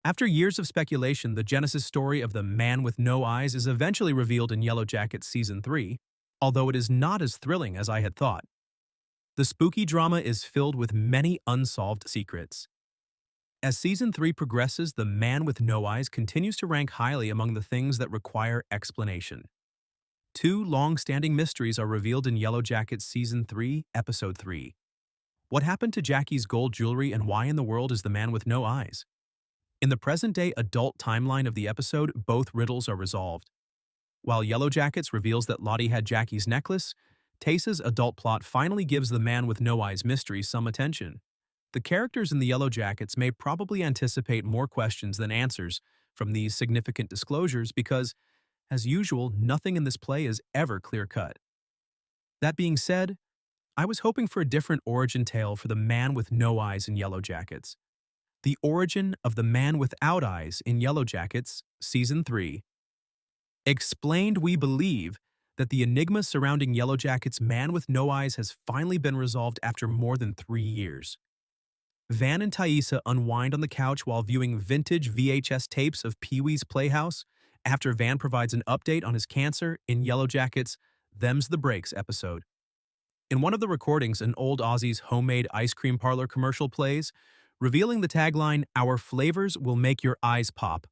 After years of speculation, the genesis story of the Man with No Eyes is eventually revealed in Yellowjackets Season 3, although it is not as thrilling as I had thought. The spooky drama is filled with many unsolved secrets. As Season 3 progresses, the Man with No Eyes continues to rank highly among the things that require explanation. Two long-standing mysteries are revealed in Yellowjackets Season 3, Episode 3. What happened to Jackie's gold jewelry and why in the world is the man with no eyes? In the present-day adult timeline of the episode, both riddles are resolved. While Yellowjackets reveals that Lottie had Jackie's necklace, Tasa's adult plot finally gives the man with no eyes mystery some attention. The characters in the Yellowjackets may probably anticipate more questions than answers from these significant disclosures because, as usual, nothing in this play is ever clear-cut. That being said, I was hoping for a different origin tale for the man with no eyes in Yellowjackets. The origin of the man without eyes in Yellowjackets, Season 3. Explained, we believe that the enigma surrounding Yellowjackets' man with no eyes has finally been resolved after more than 3 years. Van and Thaisa unwind on the couch while viewing vintage VHS tapes of Pee-wee's Playhouse after Van provides an update on his cancer in Yellowjackets' Them's the Breaks episode. In one of the recordings, an old Aussie's homemade ice cream parlor commercial plays, revealing the tagline, "Our flavors will make your eyes pop,"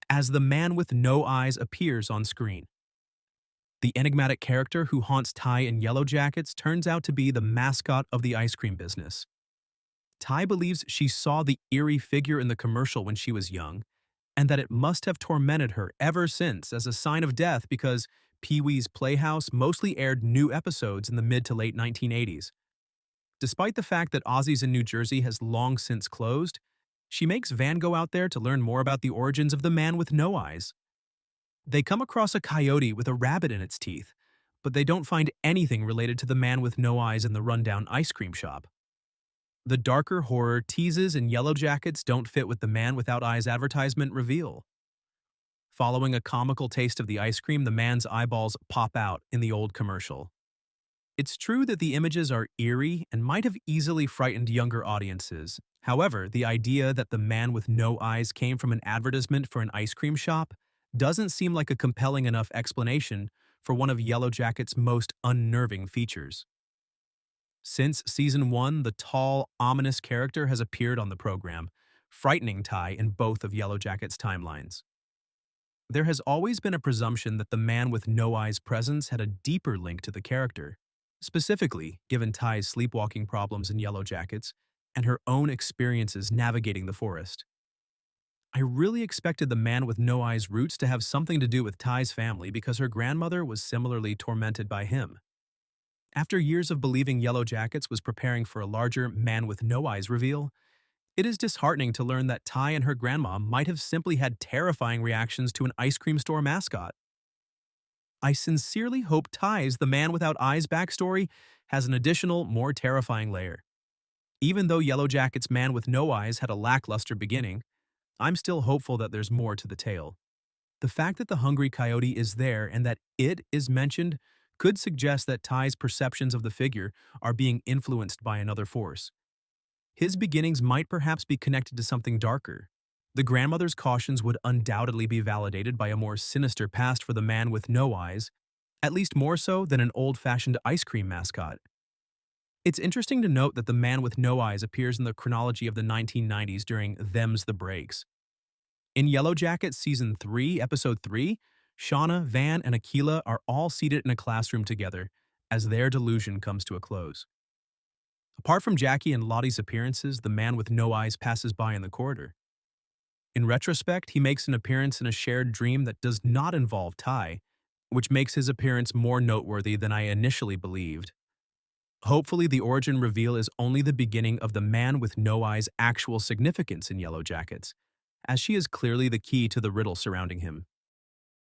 as the man with no eyes appears on screen. The enigmatic character who haunts Ty in Yellowjackets turns out to be the mascot of the ice cream business. Ty believes she saw the eerie figure in the commercial when she was young, and that it must have tormented her ever since as a sign of death because Pee-wee's Playhouse mostly aired new episodes in the mid to late 1980s. Despite the fact that Aussie's in New Jersey has long since closed, she makes Van go out there to learn more about the origins of the man with no eyes. They come across a coyote with a rabbit in its teeth, but they don't find anything related to the man with no eyes in the rundown ice cream shop. The darker horror teases in Yellowjackets don't fit with the man without eyes advertisement reveal. Following a comical taste of the ice cream, the man's eyeballs pop out in the old commercial. It's true that the images are eerie and might have easily frightened younger audiences. However, the idea that the man with no eyes came from an advertisement for an ice cream shop doesn't seem like a compelling enough explanation for one of Yellowjackets' most unnerving features. Since Season 1, the tall, ominous character has appeared on the program, frightening Ty in both of Yellowjackets' timelines. There has always been a presumption that the man with no eyes' presence had a deeper link to the character, specifically given Ty's sleepwalking problems in Yellowjackets and her own experiences navigating the forest. I really expected the man with no eyes' roots to have something to do with Ty's family because her grandmother was similarly tormented by him. After years of believing Yellowjackets was preparing for a larger man with no eyes reveal, it is disheartening to learn that Ty and her grandma might have simply had terrifying reactions to an ice cream store mascot. I sincerely hope Ty's The Man Without Eyes backstory has an additional, more terrifying layer. Even though Yellowjackets' Man with No Eyes had a lackluster beginning, I'm still hopeful that there's more to the tale. The fact that the hungry coyote is there and that it is mentioned could suggest that Ty's perceptions of the figure are being influenced by another force. His beginnings might perhaps be connected to something darker. The grandmother's cautions would undoubtedly be validated by a more sinister past for the man with no eyes, at least more so than an old-fashioned ice cream mascot. It's interesting to note that the man with no eyes appears in the chronology of the 1990s during Them's the Breaks. In Yellowjackets Season 3, Episode 3, Shauna, Van, and Akila are all seated in a classroom together as their delusion comes to a close. Apart from Jackie and Lottie's appearances, the man with no eyes passes by in the corridor. In retrospect, he makes an appearance in a shared dream that does not involve Ty, which makes his appearance more noteworthy than I initially believed. Hopefully, the origin reveal is only the beginning of the man with no eyes' actual significance in Yellowjackets, as she is clearly the key to the riddle surrounding him.